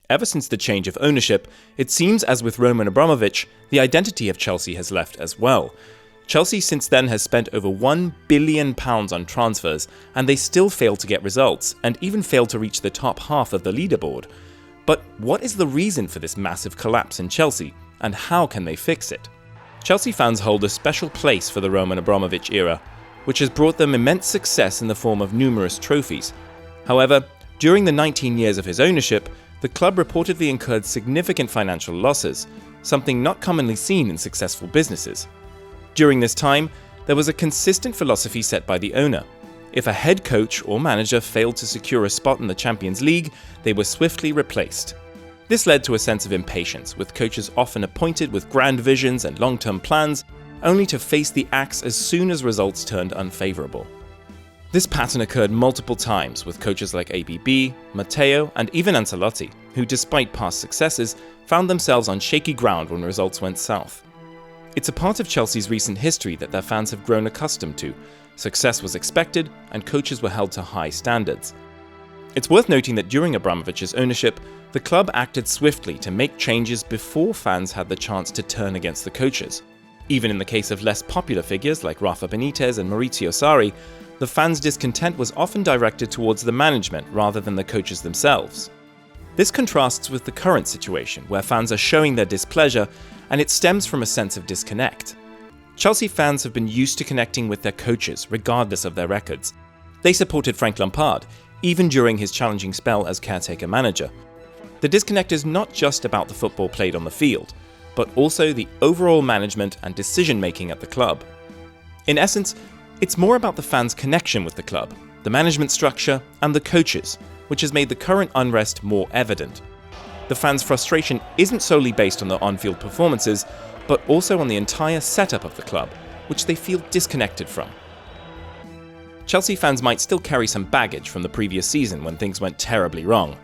Ever since the change of ownership, it seems as with Roman Abramovich, the identity of Chelsea has left as well. Chelsea since then has spent over £1 billion on transfers, and they still fail to get results, and even fail to reach the top half of the leaderboard. But what is the reason for this massive collapse in Chelsea, and how can they fix it? Chelsea fans hold a special place for the Roman Abramovich era, which has brought them immense success in the form of numerous trophies. However, during the 19 years of his ownership, the club reportedly incurred significant financial losses, something not commonly seen in successful businesses. During this time, there was a consistent philosophy set by the owner. If a head coach or manager failed to secure a spot in the Champions League, they were swiftly replaced. This led to a sense of impatience, with coaches often appointed with grand visions and long-term plans, only to face the axe as soon as results turned unfavourable. This pattern occurred multiple times with coaches like ABB, Matteo, and even Ancelotti, who despite past successes, found themselves on shaky ground when results went south. It's a part of Chelsea's recent history that their fans have grown accustomed to. Success was expected, and coaches were held to high standards. It's worth noting that during Abramovich's ownership, the club acted swiftly to make changes before fans had the chance to turn against the coaches. Even in the case of less popular figures like Rafa Benitez and Maurizio Sarri, the fans' discontent was often directed towards the management rather than the coaches themselves. This contrasts with the current situation, where fans are showing their displeasure, and it stems from a sense of disconnect. Chelsea fans have been used to connecting with their coaches, regardless of their records. They supported Frank Lampard, even during his challenging spell as caretaker manager. The disconnect is not just about the football played on the field, but also the overall management and decision-making at the club. In essence, it's more about the fans' connection with the club, the management structure, and the coaches, which has made the current unrest more evident. The fans' frustration isn't solely based on the on-field performances, but also on the entire setup of the club, which they feel disconnected from. Chelsea fans might still carry some baggage from the previous season when things went terribly wrong.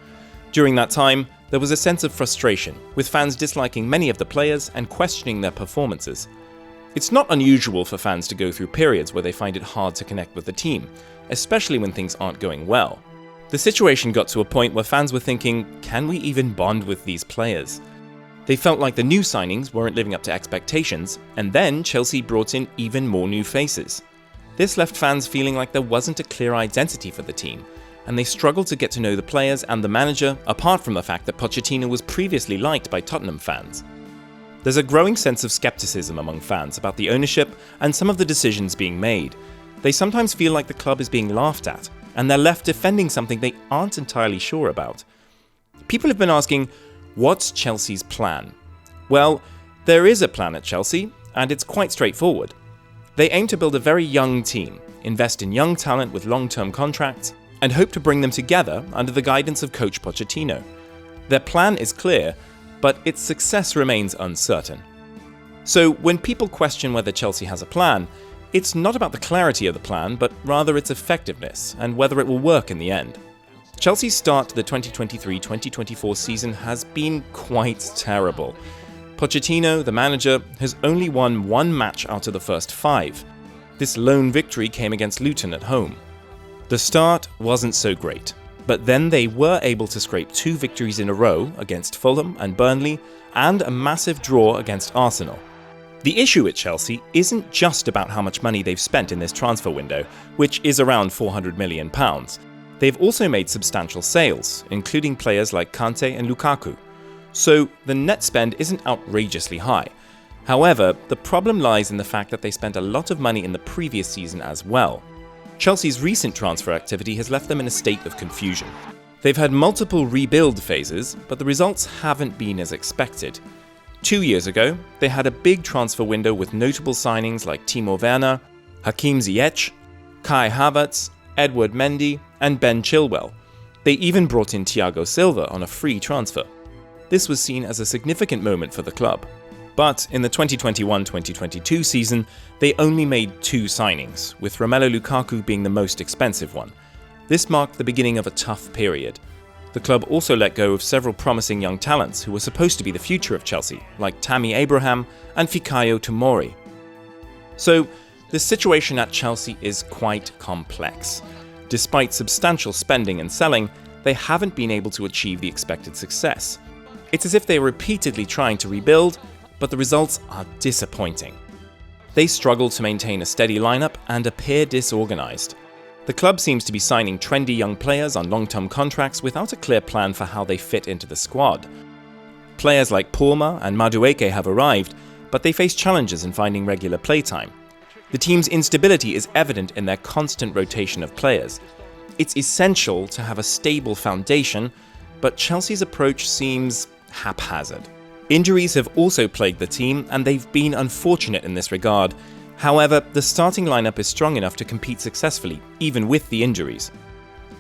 During that time, there was a sense of frustration, with fans disliking many of the players and questioning their performances. It's not unusual for fans to go through periods where they find it hard to connect with the team, especially when things aren't going well. The situation got to a point where fans were thinking, can we even bond with these players? They felt like the new signings weren't living up to expectations, and then Chelsea brought in even more new faces. This left fans feeling like there wasn't a clear identity for the team, and they struggled to get to know the players and the manager, apart from the fact that Pochettino was previously liked by Tottenham fans. There's a growing sense of skepticism among fans about the ownership and some of the decisions being made. They sometimes feel like the club is being laughed at, and they're left defending something they aren't entirely sure about. People have been asking, what's Chelsea's plan? Well, there is a plan at Chelsea, and it's quite straightforward. They aim to build a very young team, invest in young talent with long-term contracts, and hope to bring them together under the guidance of coach Pochettino. Their plan is clear, but its success remains uncertain. So when people question whether Chelsea has a plan, it's not about the clarity of the plan, but rather its effectiveness and whether it will work in the end. Chelsea's start to the 2023-2024 season has been quite terrible. Pochettino, the manager, has only won one match out of the first 5. This lone victory came against Luton at home. The start wasn't so great, but then they were able to scrape 2 victories in a row against Fulham and Burnley, and a massive draw against Arsenal. The issue at Chelsea isn't just about how much money they've spent in this transfer window, which is around £400 million. They've also made substantial sales, including players like Kante and Lukaku. So the net spend isn't outrageously high. However, the problem lies in the fact that they spent a lot of money in the previous season as well. Chelsea's recent transfer activity has left them in a state of confusion. They've had multiple rebuild phases, but the results haven't been as expected. 2 years ago, they had a big transfer window with notable signings like Timo Werner, Hakim Ziyech, Kai Havertz, Edward Mendy, and Ben Chilwell. They even brought in Thiago Silva on a free transfer. This was seen as a significant moment for the club. But in the 2021-2022 season, they only made 2 signings, with Romelu Lukaku being the most expensive one. This marked the beginning of a tough period. The club also let go of several promising young talents who were supposed to be the future of Chelsea, like Tammy Abraham and Fikayo Tomori. So, the situation at Chelsea is quite complex. Despite substantial spending and selling, they haven't been able to achieve the expected success. It's as if they are repeatedly trying to rebuild, but the results are disappointing. They struggle to maintain a steady lineup and appear disorganized. The club seems to be signing trendy young players on long-term contracts without a clear plan for how they fit into the squad. Players like Porma and Madueke have arrived, but they face challenges in finding regular playtime. The team's instability is evident in their constant rotation of players. It's essential to have a stable foundation, but Chelsea's approach seems haphazard. Injuries have also plagued the team, and they've been unfortunate in this regard. However, the starting lineup is strong enough to compete successfully, even with the injuries.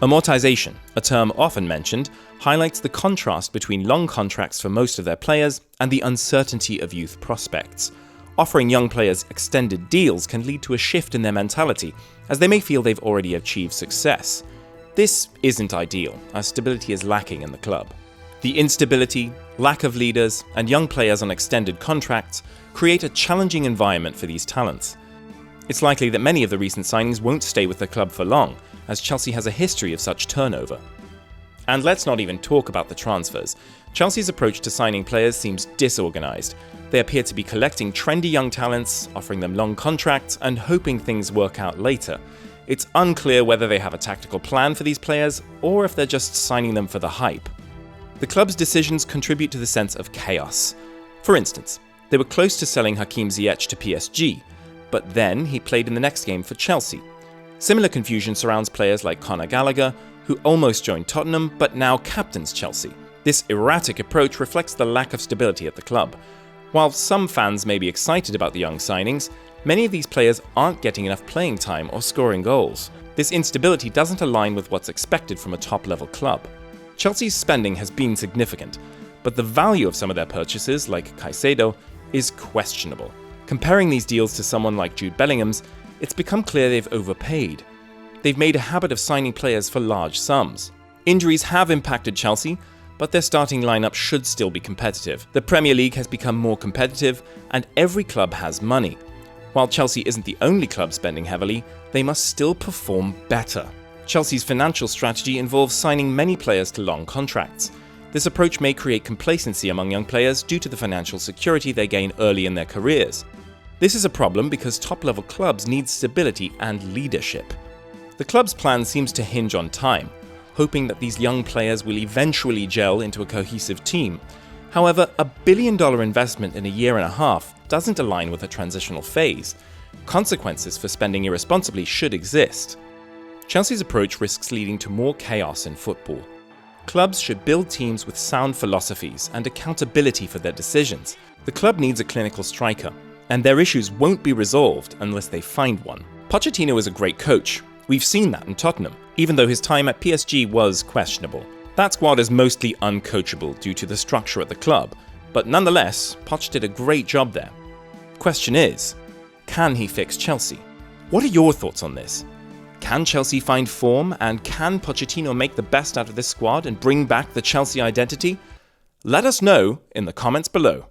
Amortization, a term often mentioned, highlights the contrast between long contracts for most of their players and the uncertainty of youth prospects. Offering young players extended deals can lead to a shift in their mentality, as they may feel they've already achieved success. This isn't ideal, as stability is lacking in the club. The instability, lack of leaders, and young players on extended contracts create a challenging environment for these talents. It's likely that many of the recent signings won't stay with the club for long, as Chelsea has a history of such turnover. And let's not even talk about the transfers. Chelsea's approach to signing players seems disorganised. They appear to be collecting trendy young talents, offering them long contracts, and hoping things work out later. It's unclear whether they have a tactical plan for these players, or if they're just signing them for the hype. The club's decisions contribute to the sense of chaos. For instance, they were close to selling Hakim Ziyech to PSG, but then he played in the next game for Chelsea. Similar confusion surrounds players like Conor Gallagher, who almost joined Tottenham but now captains Chelsea. This erratic approach reflects the lack of stability at the club. While some fans may be excited about the young signings, many of these players aren't getting enough playing time or scoring goals. This instability doesn't align with what's expected from a top-level club. Chelsea's spending has been significant, but the value of some of their purchases, like Caicedo, is questionable. Comparing these deals to someone like Jude Bellingham's, it's become clear they've overpaid. They've made a habit of signing players for large sums. Injuries have impacted Chelsea, but their starting lineup should still be competitive. The Premier League has become more competitive, and every club has money. While Chelsea isn't the only club spending heavily, they must still perform better. Chelsea's financial strategy involves signing many players to long contracts. This approach may create complacency among young players due to the financial security they gain early in their careers. This is a problem because top-level clubs need stability and leadership. The club's plan seems to hinge on time, hoping that these young players will eventually gel into a cohesive team. However, a billion-dollar investment in a year and a half doesn't align with a transitional phase. Consequences for spending irresponsibly should exist. Chelsea's approach risks leading to more chaos in football. Clubs should build teams with sound philosophies and accountability for their decisions. The club needs a clinical striker, and their issues won't be resolved unless they find one. Pochettino is a great coach. We've seen that in Tottenham, even though his time at PSG was questionable. That squad is mostly uncoachable due to the structure at the club, but nonetheless, Poch did a great job there. Question is, can he fix Chelsea? What are your thoughts on this? Can Chelsea find form, and can Pochettino make the best out of this squad and bring back the Chelsea identity? Let us know in the comments below.